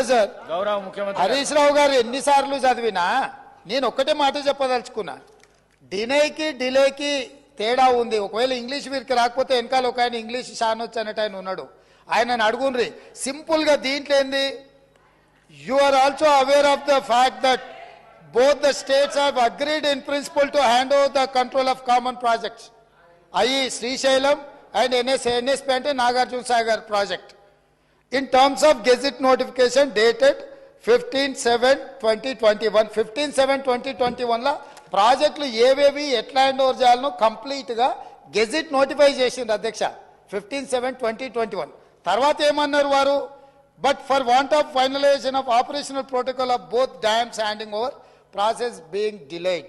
Sir గౌరవ ముఖ్యమంత్రి హరీష్ రావు గారు ఎన్నిసార్లు చదివినా నేను ఒక్కటే మాట చెప్పదలుచుకున్నా. డిలేకి తేడా ఉంది. ఒకవేళ ఇంగ్లీష్ వీరికి రాకపోతే వెనకాల ఒక ఆయన ఇంగ్లీష్ షానొచ్చు అనేట ఆయన ఉన్నాడు, ఆయనను అడుగుండ్రి. సింపుల్గా దీంట్లో ఏంది, you are also aware of the fact that both the states have agreed in principle to hand over the control of common projects, i.e. Srisailam and NSP ante Nagarjuna Sagar project, in terms of gazette notification dated 15/7/2021. 15/7/2021 la ప్రాజెక్టులు ఏవేవి ఎట్లా hand over చేయాలనో కంప్లీట్గా gazette notify చేసింది అధ్యక్ష 15/7/2021. తర్వాత ఏమన్నారు వారు, but for want of finalisation of operational protocol of both dams handing over process being delayed.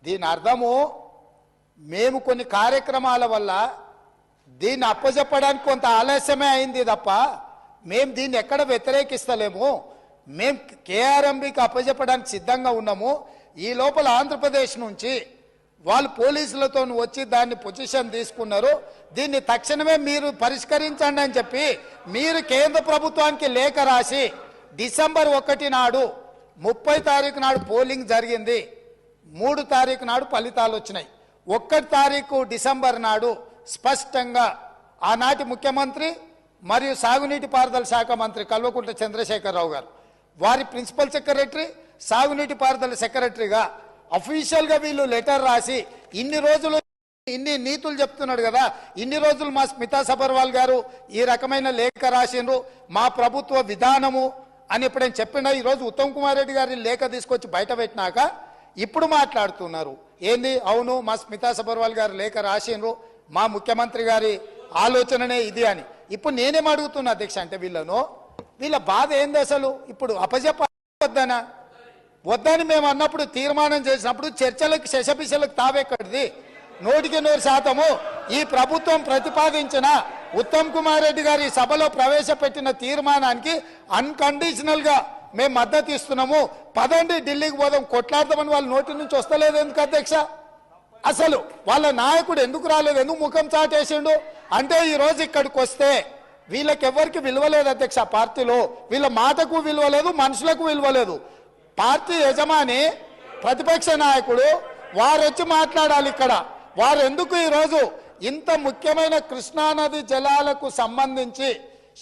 దీని అర్థము మేము కొన్ని కార్యక్రమాల వల్ల దీన్ని అప్పచెప్పడానికి కొంత ఆలస్యమే అయింది తప్ప మేము దీన్ని ఎక్కడ వ్యతిరేకిస్తలేము. మేము కేఆర్ఎంబికి అప్పచెప్పడానికి సిద్ధంగా ఉన్నాము. ఈ లోపల ఆంధ్రప్రదేశ్ నుంచి వాళ్ళు పోలీసులతో వచ్చి దాన్ని పొజిషన్ తీసుకున్నారు. దీన్ని తక్షణమే మీరు పరిష్కరించండి అని చెప్పి మీరు కేంద్ర ప్రభుత్వానికి లేఖ రాసి డిసెంబర్ 1 నాడు 30 తారీఖు నాడు పోలింగ్ జరిగింది. 3 తారీఖు నాడు ఫలితాలు వచ్చినాయి. 1 తారీఖు డిసెంబర్ నాడు స్పష్టంగా ఆనాటి ముఖ్యమంత్రి మరియు సాగునీటి పారుదల శాఖ మంత్రి కల్వకుంట్ల చంద్రశేఖరరావు గారు, వారి ప్రిన్సిపల్ సెక్రటరీ, సాగునీటి పారుదల సెక్రటరీగా అఫీషియల్గా వీళ్ళు లెటర్ రాసి ఇన్ని రోజులు ఇన్ని నీతులు చెప్తున్నాడు కదా, ఇన్ని రోజులు మా స్మితా సబర్వాల్ గారు ఈ రకమైన లేఖ రాసిండ్రు, మా ప్రభుత్వ విధానము అని ఎప్పుడైనా చెప్పిండా? ఈరోజు ఉత్తమ్ కుమార్ రెడ్డి గారి లేఖ తీసుకొచ్చి బయట పెట్టినాక ఇప్పుడు మాట్లాడుతున్నారు ఏంది, అవును మా స్మితా సబర్వాల్ గారు లేఖ రాసిండ్రు, మా ముఖ్యమంత్రి గారి ఆలోచననే ఇది అని. ఇప్పుడు నేనేం అడుగుతున్నా అధ్యక్ష అంటే వీళ్ళ బాధ ఏంది అసలు? ఇప్పుడు అప్పచెప్పొద్దనా? వద్దని మేము అన్నప్పుడు తీర్మానం చేసినప్పుడు చర్చలకు శశపిశలకు తావెక్కడిది? 100% ఈ ప్రభుత్వం ప్రతిపాదించిన ఉత్తమ్ కుమార్ రెడ్డి గారి సభలో ప్రవేశపెట్టిన తీర్మానానికి అన్కండిషనల్ గా మేము మద్దతు ఇస్తున్నాము. పదండి ఢిల్లీకి పోదాం కొట్లాడదామని వాళ్ళ నోటి నుంచి వస్తలేదు ఎందుకు అధ్యక్ష? అసలు వాళ్ళ నాయకుడు ఎందుకు రాలేదు, ఎందుకు ముఖం చాటేసిండు అంటే ఈ రోజు ఇక్కడికి వస్తే వీళ్ళకి ఎవరికి విలువలేదు అధ్యక్ష. పార్టీలో వీళ్ళ మాటకు విలువలేదు, మనుషులకు విలువలేదు. పార్టీ యజమాని ప్రతిపక్ష నాయకుడు వారు వచ్చి మాట్లాడాలి ఇక్కడ. వారు ఎందుకు ఈరోజు ఇంత ముఖ్యమైన కృష్ణానది జలాలకు సంబంధించి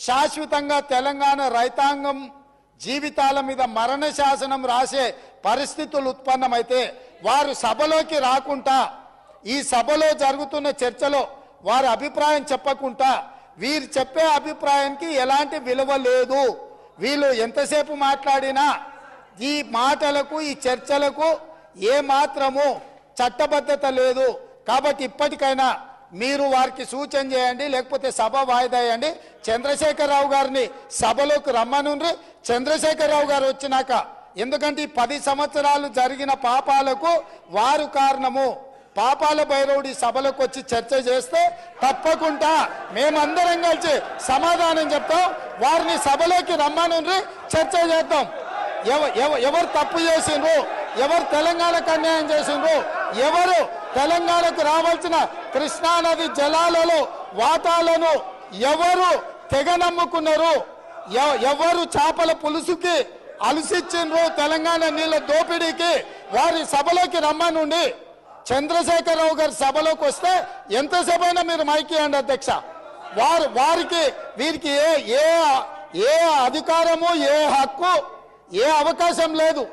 శాశ్వతంగా తెలంగాణ రైతాంగం జీవితాల మీద మరణ శాసనం రాసే పరిస్థితులు ఉత్పన్నమైతే వారు సభలోకి రాకుండా, ఈ సభలో జరుగుతున్న చర్చలో వారి అభిప్రాయం చెప్పకుండా, వీరు చెప్పే అభిప్రాయానికి ఎలాంటి విలువ లేదు. వీళ్ళు ఎంతసేపు మాట్లాడినా ఈ మాటలకు ఈ చర్చలకు ఏ మాత్రము చట్టబద్ధత లేదు. కాబట్టి ఇప్పటికైనా మీరు వారికి సూచన చేయండి, లేకపోతే సభ వాయిదా వేయండి. చంద్రశేఖరరావు గారిని సభలోకి రమ్మనుండ్రి. చంద్రశేఖరరావు గారు వచ్చినాక, ఎందుకంటే ఈ 10 సంవత్సరాలు జరిగిన పాపాలకు వారు కారణము. పాపాల భైరవుడి సభలోకి వచ్చి చర్చ చేస్తే తప్పకుండా మేమందరం కలిసి సమాధానం చెప్తాం. వారిని సభలోకి రమ్మనుండ్రి, చర్చ చేద్దాం. ఎవరు తప్పు చేసిండ్రు, ఎవరు తెలంగాణకు అన్యాయం చేసిండ్రు, ఎవరు తెలంగాణకు రావాల్సిన కృష్ణానది జలాలలో వాటాలను ఎవరు తెగ నమ్ముకున్నారు, ఎవరు చేపల పులుసుకి అలసిచ్చిండ్రు తెలంగాణ నీళ్ళ దోపిడీకి, వారి సభలోకి రమ్మనుండి. చంద్రశేఖరరావు గారి సభలోకి వస్తే ఎంతసేపు అయినా మీరు మైక్ ఇవ్వండి అధ్యక్ష. వారికి వీరికి ఏ అధికారము, ఏ హక్కు, ఏ అవకాశం లేదు.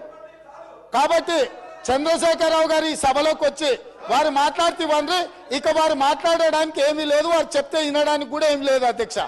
కాబట్టి చంద్రశేఖరరావు గారు ఈ సభలోకి వచ్చి వారు మాట్లాడితే ఇక వారు మాట్లాడడానికి ఏమీ లేదు, వారు చెప్తే వినడానికి కూడా ఏమీ లేదు అధ్యక్ష.